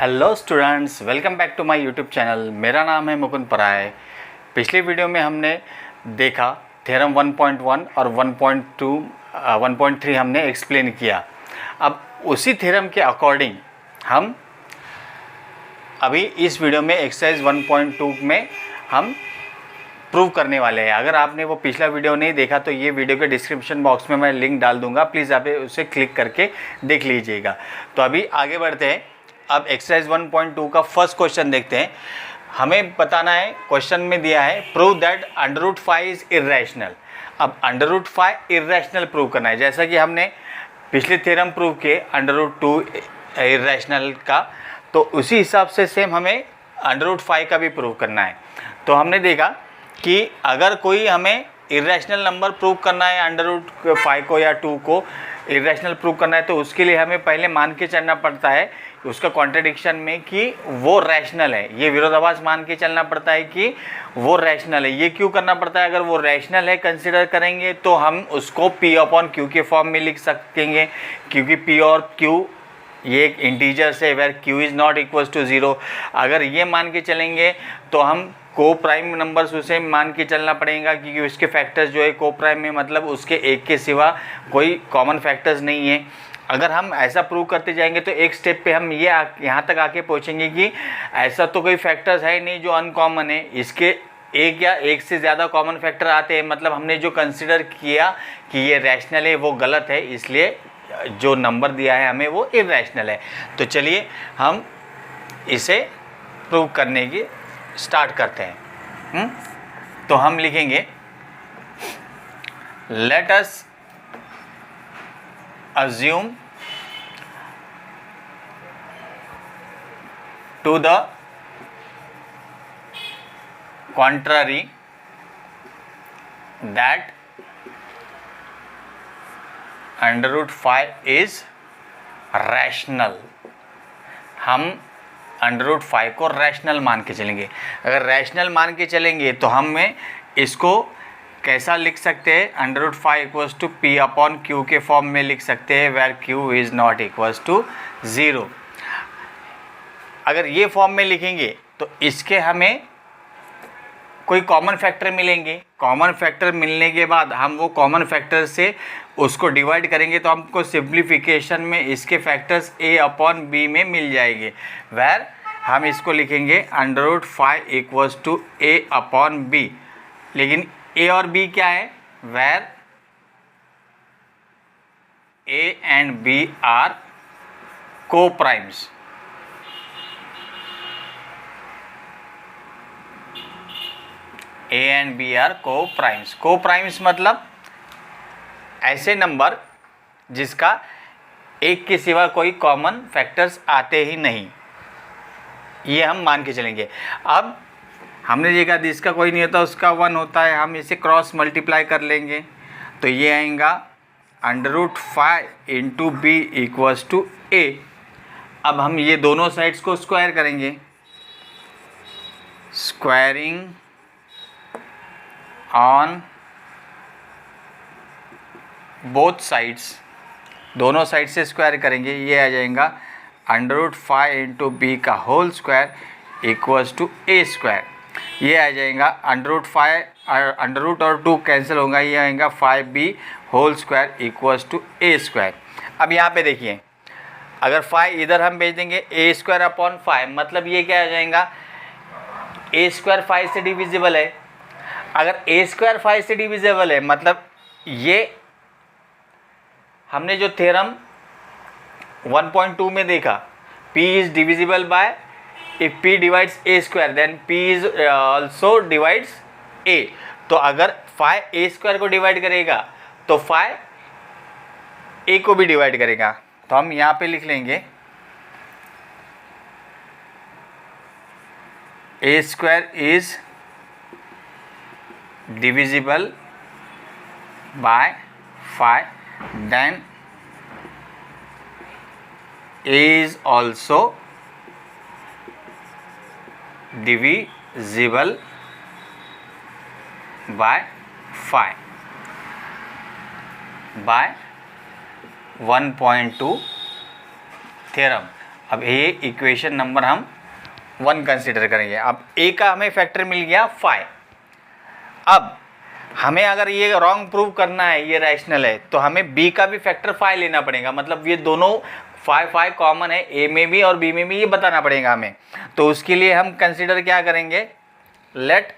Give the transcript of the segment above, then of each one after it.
Hello students, welcome back to my YouTube channel. मेरा नाम है मुकुंद पराय। पिछले वीडियो में हमने देखा थ्योरम 1.1 और 1.3 हमने एक्सप्लेन किया। अब उसी थ्योरम के अकॉर्डिंग हम अभी इस वीडियो में एक्सरसाइज 1.2 में हम प्रूव करने वाले हैं। अगर आपने वो पिछला वीडियो नहीं देखा तो ये वीडियो के डिस्क्रिप्शन बॉक्स में मैं लिंक डाल दूंगा, प्लीज़ आप उसे क्लिक करके देख लीजिएगा। तो अभी आगे बढ़ते हैं। अब एक्सरसाइज 1.2 का फर्स्ट क्वेश्चन देखते हैं। हमें बताना है, क्वेश्चन में दिया है प्रूव दैट √5 इज इर्रेशनल। अब √5 इर्रेशनल प्रूव करना है, जैसा कि हमने पिछले थ्योरम प्रूव किए √2 इर्रेशनल का, तो उसी हिसाब से सेम हमें √5 का भी प्रूव करना है। तो हमने देखा कि अगर कोई हमें इर्रेशनल नंबर प्रूव करना है, √5 को या 2 को इर्रेशनल प्रूव करना है, तो उसके लिए हमें पहले मान के चलना पड़ता है उसका कॉन्ट्रडिक्शन में कि वो रैशनल है। ये विरोधाभास मान के चलना पड़ता है कि वो रैशनल है। ये क्यों करना पड़ता है? अगर वो रैशनल है कंसिडर करेंगे तो हम उसको P/Q के फॉर्म में लिख सकेंगे, क्योंकि P और Q ये एक इंटीजर्स है, where Q is not equal to 0। अगर ये मान के चलेंगे तो हम को प्राइम नंबर्स उसे मान के चलना पड़ेगा, क्योंकि उसके फैक्टर्स जो है को प्राइम में, मतलब उसके एक के सिवा कोई कॉमन फैक्टर्स नहीं है। अगर हम ऐसा प्रूव करते जाएंगे तो एक स्टेप पे हम ये यहाँ तक आके पहुँचेंगे कि ऐसा तो कोई फैक्टर्स है नहीं जो अनकॉमन है, इसके एक या एक से ज़्यादा कॉमन फैक्टर आते हैं। मतलब हमने जो कंसिडर किया कि ये रैशनल है वो गलत है, इसलिए जो नंबर दिया है हमें वो इर्रेशनल है। तो चलिए हम इसे प्रूव करने की स्टार्ट करते हैं। तो हम लिखेंगे let us assume to the contrary that √5 is rational। हम √5 को रैशनल मान के चलेंगे। अगर रैशनल मान के चलेंगे तो हमें इसको कैसा लिख सकते हैं? √5 इक्वल्स टू P/Q के फॉर्म में लिख सकते हैं, where Q is not equals to 0। अगर ये फॉर्म में लिखेंगे तो इसके हमें कोई कॉमन फैक्टर मिलेंगे। कॉमन फैक्टर मिलने के बाद हम वो कॉमन फैक्टर से उसको डिवाइड करेंगे तो हमको सिंप्लीफिकेशन में इसके फैक्टर्स A/B में मिल जाएंगे, वेर हम इसको लिखेंगे √5 इक्वल्स टू A/B। लेकिन A और B क्या है? Where A and B are coprimes. A and B are coprimes. Coprimes मतलब ऐसे नंबर जिसका एक के सिवा कोई कॉमन फैक्टर्स आते ही नहीं, ये हम मान के चलेंगे। अब हमने देखा जिसका कोई नहीं होता उसका 1 होता है, हम इसे क्रॉस मल्टीप्लाई कर लेंगे तो ये आएगा √5 into B equals to A। अब हम ये दोनों साइड्स को स्क्वायर करेंगे, स्क्वायरिंग ऑन बोथ साइड्स, दोनों साइड से स्क्वायर करेंगे, ये आ जाएगा √5 इंटू B का whole square equals to A square. ये आ जाएगा √5 और 2 कैंसिल होगा, ये आएगा 5B whole square equals to A square. अब यहाँ पे देखिए, अगर 5 इधर हम भेज देंगे A²/5, मतलब ये क्या आ जाएगा? A² 5 से डिविजिबल है। अगर A² 5 से डिविजिबल है मतलब ये हमने जो थ्योरम 1.2 में देखा, P is divisible bye, if P divides A² then P is also divides A। तो अगर 5 A² को डिवाइड करेगा तो 5 A को भी डिवाइड करेगा। तो हम यहाँ पे लिख लेंगे A² is divisible by 5, then A is also divisible by 5 by 1.2 theorem. अब ये इक्वेशन नंबर हम 1 कंसिडर करेंगे। अब ए का हमें फैक्टर मिल गया 5। अब हमें अगर ये रॉन्ग प्रूव करना है ये रैशनल है तो हमें बी का भी फैक्टर 5 लेना पड़ेगा। मतलब ये दोनों 5 कॉमन है, ए में भी और बी में भी, ये बताना पड़ेगा हमें। तो उसके लिए हम कंसिडर क्या करेंगे, let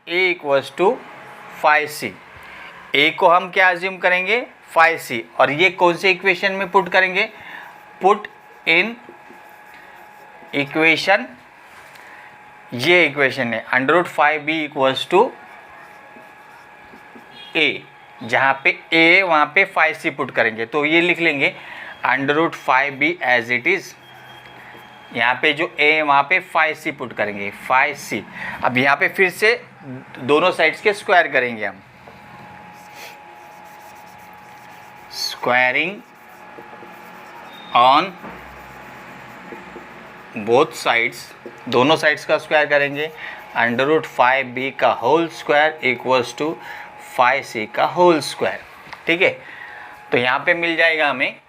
A equals to 5c। A को हम क्या अज्यूम करेंगे 5c, और ये कौन से इक्वेशन में पुट करेंगे, पुट इन इक्वेशन, ये इक्वेशन है √5b इक्वल्स टू ए, जहाँ पे ए वहाँ पे 5c पुट करेंगे। तो ये लिख लेंगे √5b एज इट इज़, यहाँ पे जो ए वहाँ पे 5c पुट करेंगे 5c। अब यहाँ पे फिर से दोनों साइड्स के स्क्वायर करेंगे हम, स्क्वायरिंग ऑन बोथ साइड्स, दोनों साइड्स का स्क्वायर करेंगे। √5b का whole square equals to 5c का होल स्क्वायर। ठीक है, तो यहाँ पे मिल जाएगा हमें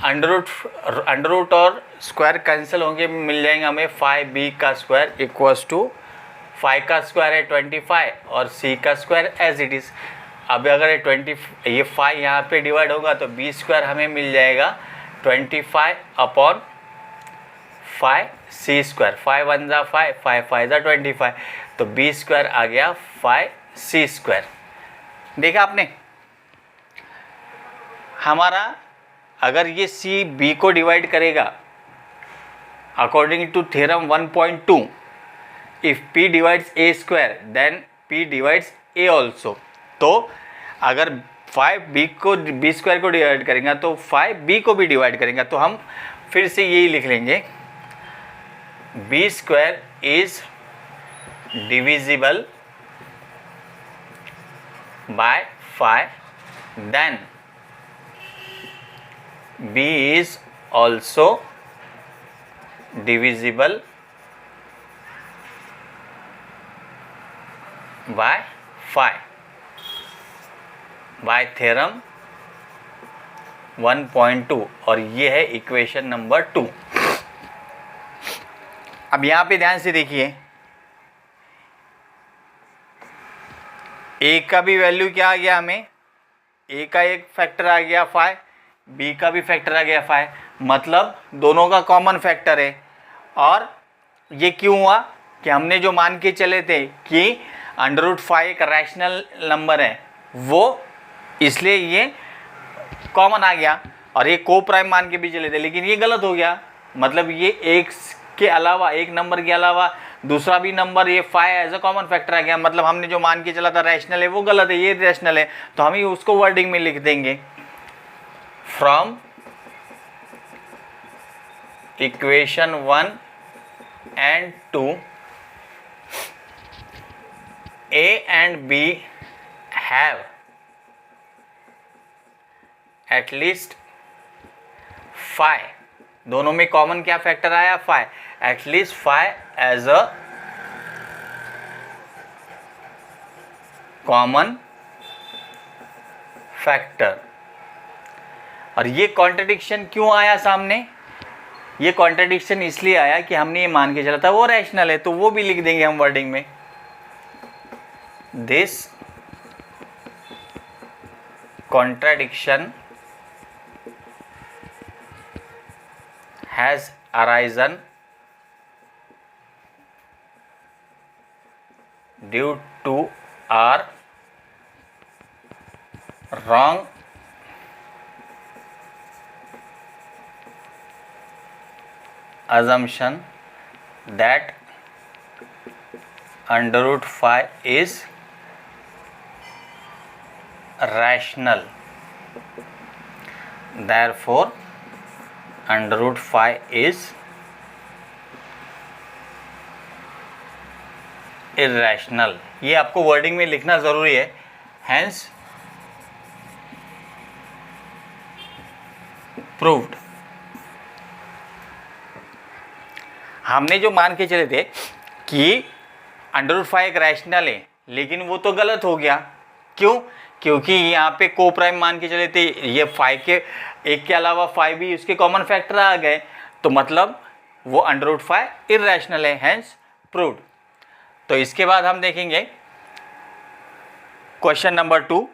अंडर रूट और स्क्वायर कैंसिल होंगे, मिल जाएगा हमें 5b का स्क्वायर इक्वल्स टू 5 का स्क्वायर है 25 और c का स्क्वायर एज इट इज़। अब अगर ये 5 यहाँ पे डिवाइड होगा तो b स्क्वायर हमें मिल जाएगा 25 अपॉन 5c स्क्वायर, 5 1 जा 5, 5 5 जा 25, तो b स्क्वायर आ गया 5c स्क्वायर। देखा आपने, हमारा अगर ये c b को डिवाइड करेगा according to theorem 1.2, if p divides a square then p divides a also. तो अगर 5b को b स्क्वायर को डिवाइड करेंगे तो 5b को भी डिवाइड करेंगे। तो हम फिर से यही लिख लेंगे, b square is divisible by 5, then b is also divisible by 5 by theorem 1.2, और ये है इक्वेशन नंबर 2। अब यहाँ पे ध्यान से देखिए, a का भी वैल्यू क्या आ गया, हमें a का एक फैक्टर आ गया 5, b का भी फैक्टर आ गया 5, मतलब दोनों का कॉमन फैक्टर है। और ये क्यों हुआ कि हमने जो मान के चले थे कि √5 एक रैशनल नंबर है, वो इसलिए ये कॉमन आ गया, और ये को प्राइम मान के भी चले थे, लेकिन ये गलत हो गया। मतलब ये एक के अलावा, एक नंबर के अलावा दूसरा भी नंबर, ये 5 एज अ कॉमन फैक्टर आ गया। मतलब हमने जो मान के चला था रैशनल है वो गलत है, ये रैशनल है। तो हम ही उसको वर्डिंग में लिख देंगे, from equation 1 and 2 A and B have at least 5, दोनों में कॉमन क्या फैक्टर आया 5, at least 5 as a common factor. और ये कॉन्ट्रडिक्शन क्यों आया सामने, ये कॉन्ट्रडिक्शन इसलिए आया कि हमने ये मान के चला था वो रैशनल है, तो वो भी लिख देंगे हम वर्डिंग में, this contradiction has arisen due to our wrong assumption that √5 is rational, therefore √5 is irrational। ये आपको वर्डिंग में लिखना ज़रूरी है। Hence proved. हमने जो मान के चले थे कि √5 एक रैशनल है, लेकिन वो तो गलत हो गया। क्यों? क्योंकि यहाँ पे को प्राइम मान के चले थे, ये 5 के एक के अलावा 5 भी उसके कॉमन फैक्टर आ गए, तो मतलब वो √5 इर्रेशनल है, हैंस प्रूव्ड। तो इसके बाद हम देखेंगे क्वेश्चन नंबर 2।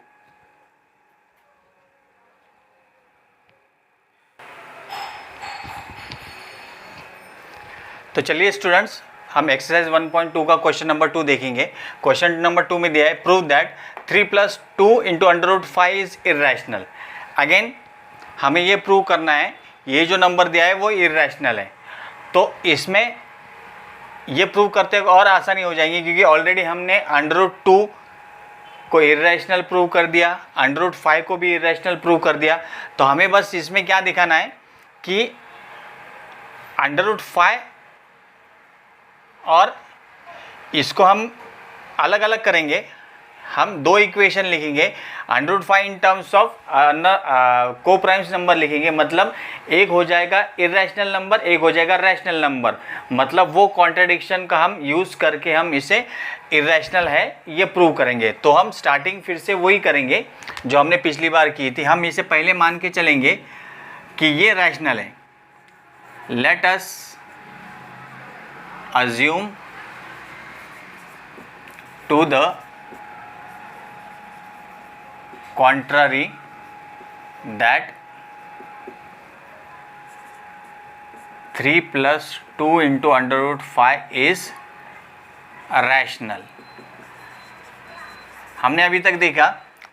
तो चलिए स्टूडेंट्स, हम एक्सरसाइज 1.2 का क्वेश्चन नंबर 2 देखेंगे। क्वेश्चन नंबर 2 में दिया है prove that 3 + 2 × √5 is irrational. Again हमें ये प्रूव करना है ये जो नंबर दिया है वो इर्रेशनल है। तो इसमें ये प्रूव करते हुए और आसानी हो जाएगी, क्योंकि ऑलरेडी हमने √2 को इर्रेशनल प्रूव कर दिया, √5 को भी इर्रेशनल प्रूव कर दिया। तो हमें बस इसमें क्या दिखाना है कि √5 और इसको हम अलग अलग करेंगे। हम दो इक्वेशन लिखेंगे, √5 इन टर्म्स ऑफ को प्राइम्स नंबर लिखेंगे, मतलब एक हो जाएगा इर्रेशनल नंबर, एक हो जाएगा रैशनल नंबर। मतलब वो कॉन्ट्रडिक्शन का हम यूज़ करके हम इसे इर्रेशनल है ये प्रूव करेंगे। तो हम स्टार्टिंग फिर से वही करेंगे जो हमने पिछली बार की थी। हम इसे पहले मान के चलेंगे कि ये रैशनल है। Let us assume to the contrary that 3 + 2 × √5 is rational। हमने अभी तक देखा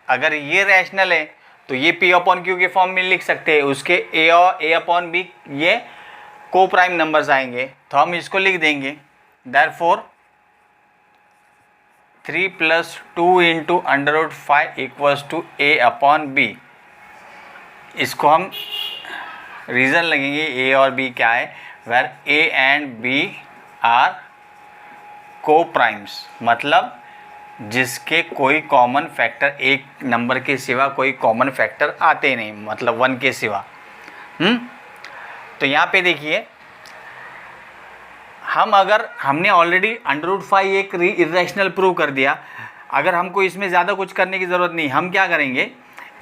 अगर ये रैशनल है तो ये P/Q के फॉर्म में लिख सकते हैं, उसके A और A/B ये को प्राइम नंबर्स आएंगे, तो हम इसको लिख देंगे देयरफॉर 3 + 2 × √5 = A/B। इसको हम रीज़न लगेंगे A और B क्या है, where A and B are coprimes, मतलब जिसके कोई कॉमन फैक्टर, एक नंबर के सिवा कोई कॉमन फैक्टर आते नहीं, मतलब 1 के सिवा। तो यहाँ पे देखिए हमने ऑलरेडी √5 एक इर्रेशनल प्रूव कर दिया। अगर हमको इसमें ज़्यादा कुछ करने की ज़रूरत नहीं, हम क्या करेंगे,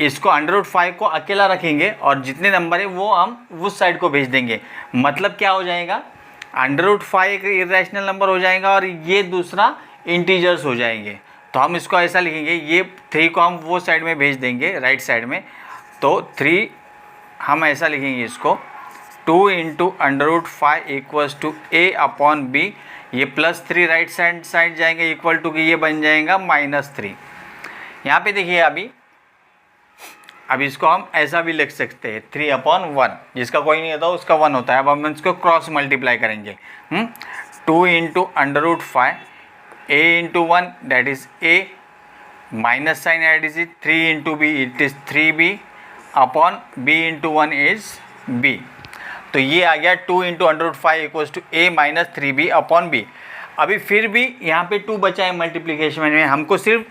इसको √5 को अकेला रखेंगे और जितने नंबर है वो हम उस साइड को भेज देंगे। मतलब क्या हो जाएगा, √5 एक इर्रेशनल नंबर हो जाएगा और ये दूसरा इंटीजर्स हो जाएंगे। तो हम इसको ऐसा लिखेंगे, ये 3 को हम वो साइड में भेज देंगे, राइट साइड में। तो 3 हम ऐसा लिखेंगे इसको 2 × √5 = A/B। ये +3 राइट साइड जाएंगे, इक्वल टू कि ये बन जाएगा -3। यहाँ पे देखिए अब इसको हम ऐसा भी लिख सकते हैं 3/1, जिसका कोई नहीं होता उसका 1 होता है। अब हम इसको क्रॉस मल्टीप्लाई करेंगे। 2 × √5 A × 1 that is A, minus sign add is 3 × B it is 3B upon B × 1 is B। तो ये आ गया 2 × √5 = A - 3B अपॉन B। अभी फिर भी यहाँ पे 2 बचा है मल्टीप्लिकेशन में, हमको सिर्फ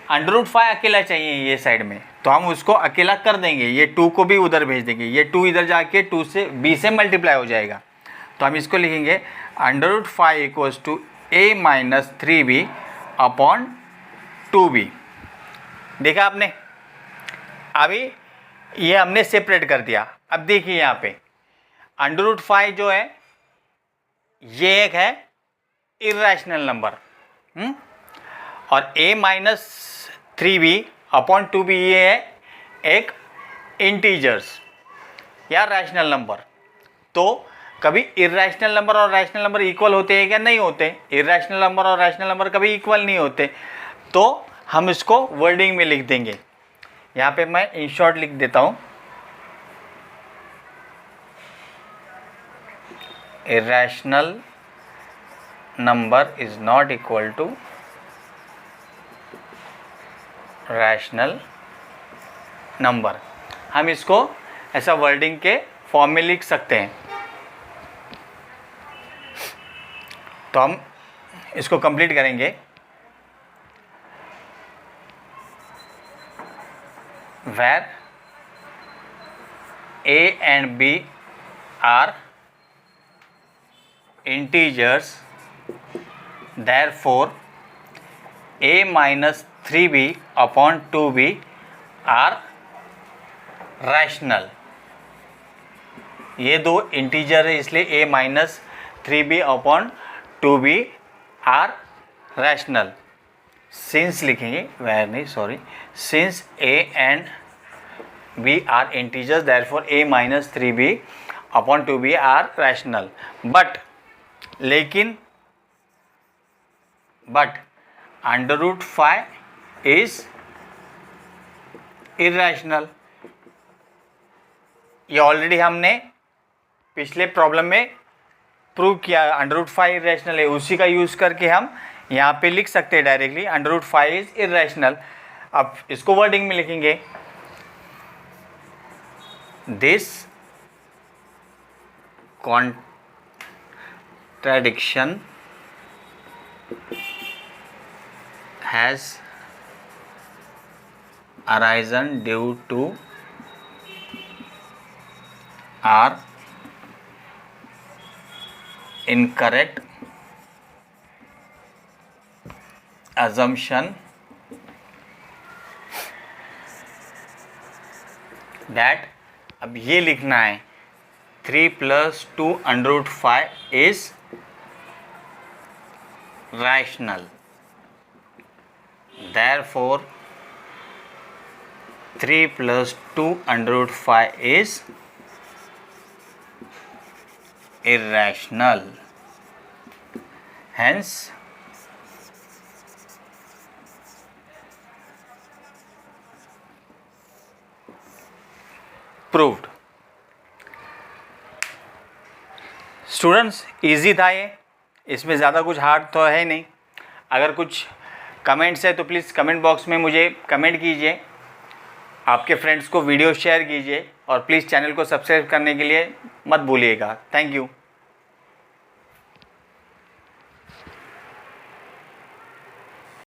√5 अकेला चाहिए ये साइड में, तो हम उसको अकेला कर देंगे। ये 2 को भी उधर भेज देंगे, ये 2 इधर जाके 2 से B से मल्टीप्लाई हो जाएगा। तो हम इसको लिखेंगे √5 = A - 3B अपॉन 2B। देखा आपने, अभी ये हमने सेपरेट कर दिया। अब देखिए यहाँ पे √5 जो है ये एक है इर्रेशनल नंबर, और A - 3B अपॉन 2B ये है एक इंटीजर्स या रैशनल नंबर। तो कभी इर्रेशनल नंबर और रैशनल नंबर इक्वल होते हैं क्या? नहीं होते। इर्रेशनल नंबर और रैशनल नंबर कभी इक्वल नहीं होते। तो हम इसको वर्डिंग में लिख देंगे। यहाँ पे मैं इन शॉर्ट लिख देता हूँ, irrational number is not equal to rational number। हम इसको ऐसा वर्डिंग के फॉर्म में लिख सकते हैं। तो हम इसको कंप्लीट करेंगे। where A and B are integers, therefore A - 3b upon 2b are rational. ये दो इंटीजर है इसलिए a minus 3b upon 2b are rational. Since लिखेंगे, वेयर नहीं, sorry, since a and b are integers therefore a minus 3b upon 2b are rational. But under root 5 is irrational. ये already हमने पिछले problem में prove किया, under root 5 irrational है। उसी का यूज़ करके हम यहाँ पे लिख सकते हैं directly, under root 5 is irrational. अब इसको वर्डिंग में लिखेंगे, this contradiction has arisen due to our incorrect assumption that, अब ये लिखना है 3 + 2 under root 5 is rational, therefore 3 + 2 under root 5 is irrational. Hence proved. Students easy था ये, इसमें ज़्यादा कुछ हार्ड तो है नहीं। अगर कुछ कमेंट्स है तो प्लीज़ कमेंट बॉक्स में मुझे कमेंट कीजिए, आपके फ्रेंड्स को वीडियो शेयर कीजिए और प्लीज़ चैनल को सब्सक्राइब करने के लिए मत भूलिएगा। Thank you.